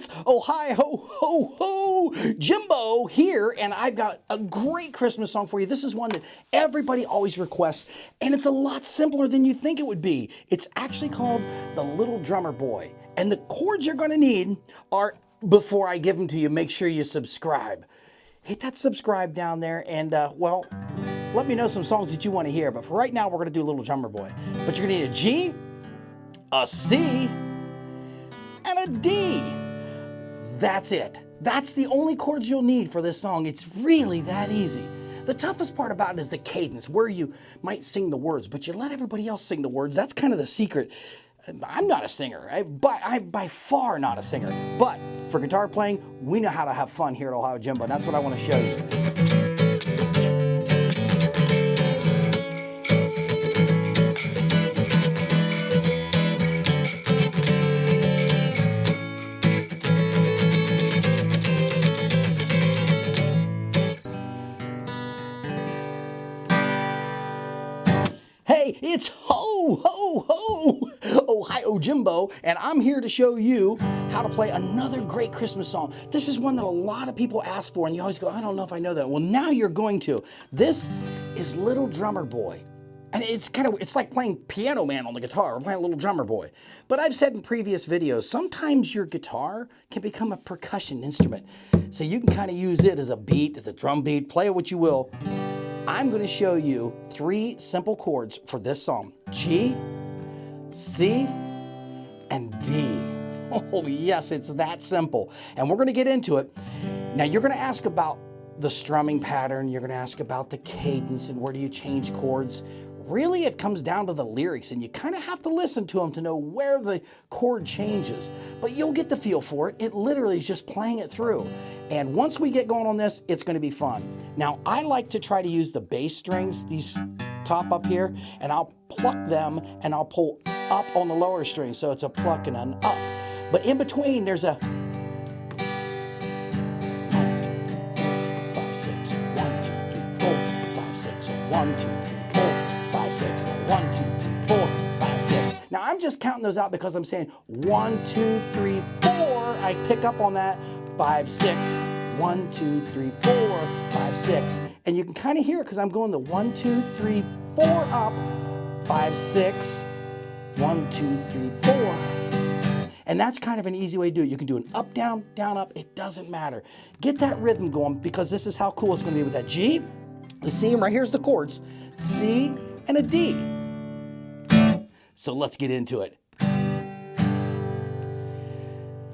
It's OhioJimbo here, and I've got a great Christmas song for you. This is one that everybody always requests, and it's a lot simpler than you think it would be. It's actually called The Little Drummer Boy, and the chords you're going to need are, before I give them to you, make sure you subscribe. Hit that subscribe down there, and well, let me know some songs that you want to hear. But for right now, we're going to do Little Drummer Boy. But you're going to need a G, a C, and a D. That's it. That's the only chords you'll need for this song. It's really that easy. The toughest part about it is the cadence, where you might sing the words, but you let everybody else sing the words. That's kind of the secret. I'm not a singer. I'm by far not a singer. But for guitar playing, we know how to have fun here at OhioJimbo. That's what I want to show you. Hey, it's OhioJimbo, and I'm here to show you how to play another great Christmas song. This is one that a lot of people ask for, and you always go, I don't know if I know that. Well, now you're going to. This is Little Drummer Boy. And it's like playing Piano Man on the guitar. We're playing Little Drummer Boy. But I've said in previous videos, sometimes your guitar can become a percussion instrument. So you can kind of use it as a beat, as a drum beat, play it what you will. I'm going to show you 3 simple chords for this song. G, C, and D. Oh yes, it's that simple. And we're going to get into it. Now you're going to ask about the strumming pattern. You're going to ask about the cadence and where do you change chords. Really, it comes down to the lyrics, and you kind of have to listen to them to know where the chord changes. But you'll get the feel for it. It literally is just playing it through. And once we get going on this, it's going to be fun. Now, I like to try to use the bass strings, these top up here, and I'll pluck them, and I'll pull up on the lower string. So it's a pluck and an up. But in between, there's a 1, 2, 5, 6, 1, 2, 3, 4, 5, 6, 1, 2, 3, 4, 5, 6, 1, 2, 3, 4, 5, 6. Now I'm just counting those out because I'm saying 1, 2, 3, 4. I pick up on that 5, 6, 1, 2, 3, 4, 5, 6. And you can kind of hear it because I'm going the 1, 2, 3, 4 up, 5, 6, 1, 2, 3, 4. And that's kind of an easy way to do it. You can do an up, down, down, up. It doesn't matter. Get that rhythm going because this is how cool it's going to be with that G, the C, and right here's the chords, C, and a D. So let's get into it.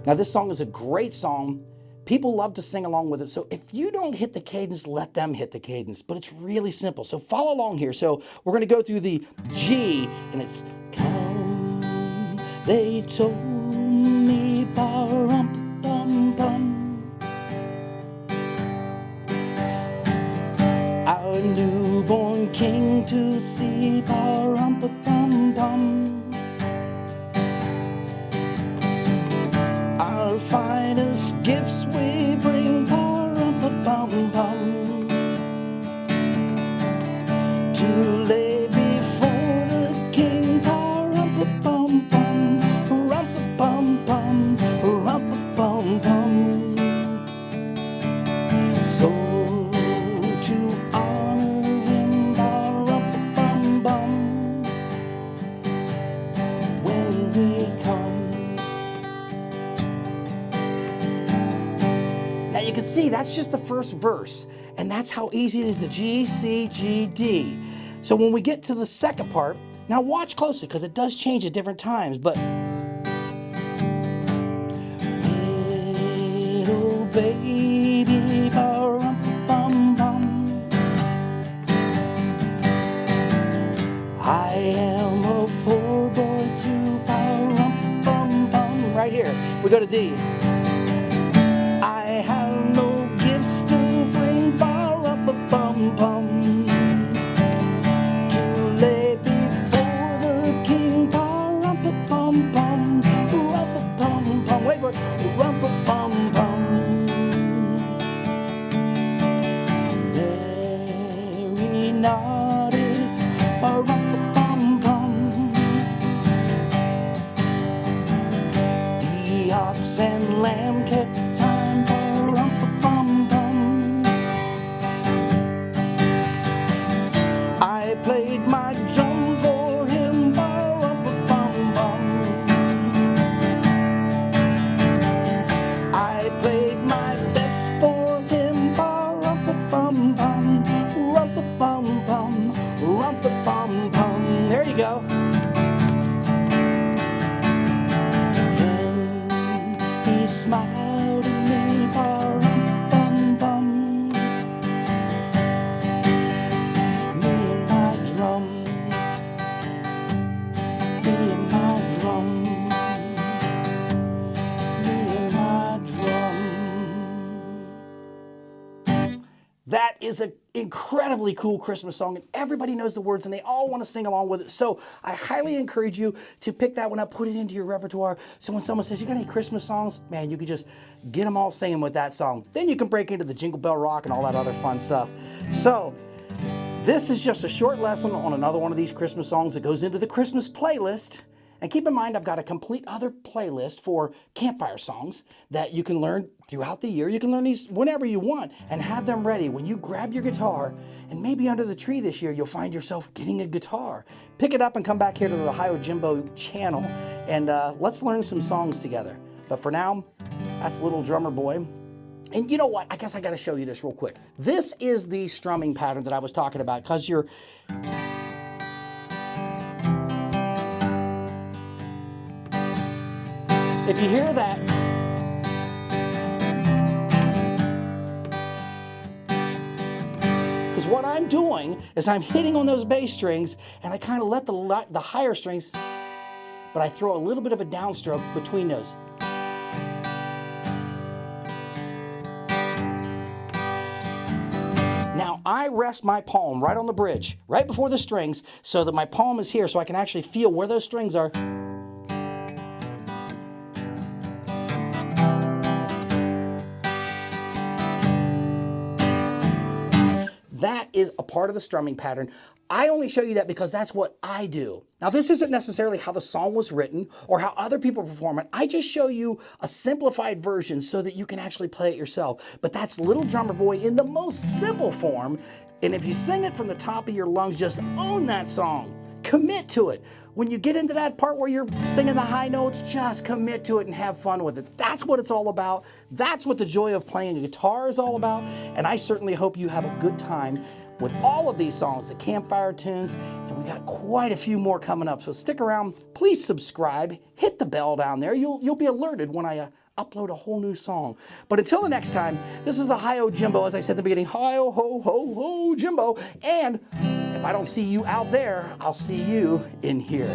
Now this song is a great song. People love to sing along with it. So if you don't hit the cadence, let them hit the cadence. But it's really simple. So follow along here. So we're going to go through the G, and it's come, they told me, ba-rum-bum-bum. Our newborn king to see, ba-rum-ba-bum-bum. Our finest gifts we bring, ba-rum-ba-bum-bum, to lay before the king, ba-rum-ba-bum-bum, rum-ba-bum-bum, rum-ba-bum-bum. So to honor him, ba-rum-ba-bum-bum, when we come. Now you can see that's just the first verse, and that's how easy it is to G, C, G, D. So when we get to the second part, now watch closely because it does change at different times, but little baby, ba-rum-bum-bum, I am a poor boy too, ba-rum-bum-bum. Right here, we go to D. I have no gifts to bring, ba-rum-ba-bum-bum, to lay before the king, ba-rum-ba-bum-bum, rum-ba-bum-bum. Wait for it, rum-ba-bum-bum. Mary nodded, ba-rum-ba-bum-bum. The ox and lamb kept time, pa-rum-pa-bum-bum. I played my drum for him, ba-rum-pa-bum-bum. I played my best for him, ba-rum-pa-bum-bum, rum-pa-bum-bum, rum-pa-bum-bum. There you go. He smiled at me, ba-rum-bum-bum. Me and my drum, me and my drum, me and my drum. That is an incredibly cool Christmas song, and everybody knows the words and they all want to sing along with it. So I highly encourage you to pick that one up, put it into your repertoire. So when someone says, you got any Christmas songs? Man, you can just get them all singing with that song. Then you can break into the Jingle Bell Rock and all that other fun stuff. So this is just a short lesson on another one of these Christmas songs that goes into the Christmas playlist. And keep in mind, I've got a complete other playlist for campfire songs that you can learn throughout the year. You can learn these whenever you want and have them ready when you grab your guitar. And maybe under the tree this year, you'll find yourself getting a guitar. Pick it up and come back here to the OhioJimbo channel and let's learn some songs together. But for now, that's Little Drummer Boy. And you know what? I guess I got to show you this real quick. This is the strumming pattern that I was talking about, because you're... If you hear that, because what I'm doing is I'm hitting on those bass strings and I kind of let the higher strings, but I throw a little bit of a downstroke between those. Now I rest my palm right on the bridge, right before the strings, so that my palm is here so I can actually feel where those strings are. That is a part of the strumming pattern. I only show you that because that's what I do. Now, this isn't necessarily how the song was written or how other people perform it. I just show you a simplified version so that you can actually play it yourself. But that's Little Drummer Boy in the most simple form. And if you sing it from the top of your lungs, just own that song. Commit to it. When you get into that part where you're singing the high notes, just commit to it and have fun with it. That's what it's all about. That's what the joy of playing a guitar is all about. And I certainly hope you have a good time with all of these songs, the campfire tunes, and we got quite a few more coming up. So stick around, please subscribe, hit the bell down there. You'll be alerted when I upload a whole new song. But until the next time, this is OhioJimbo, as I said in the beginning, Hi-oh, ho, ho, ho, Jimbo. And if I don't see you out there, I'll see you in here.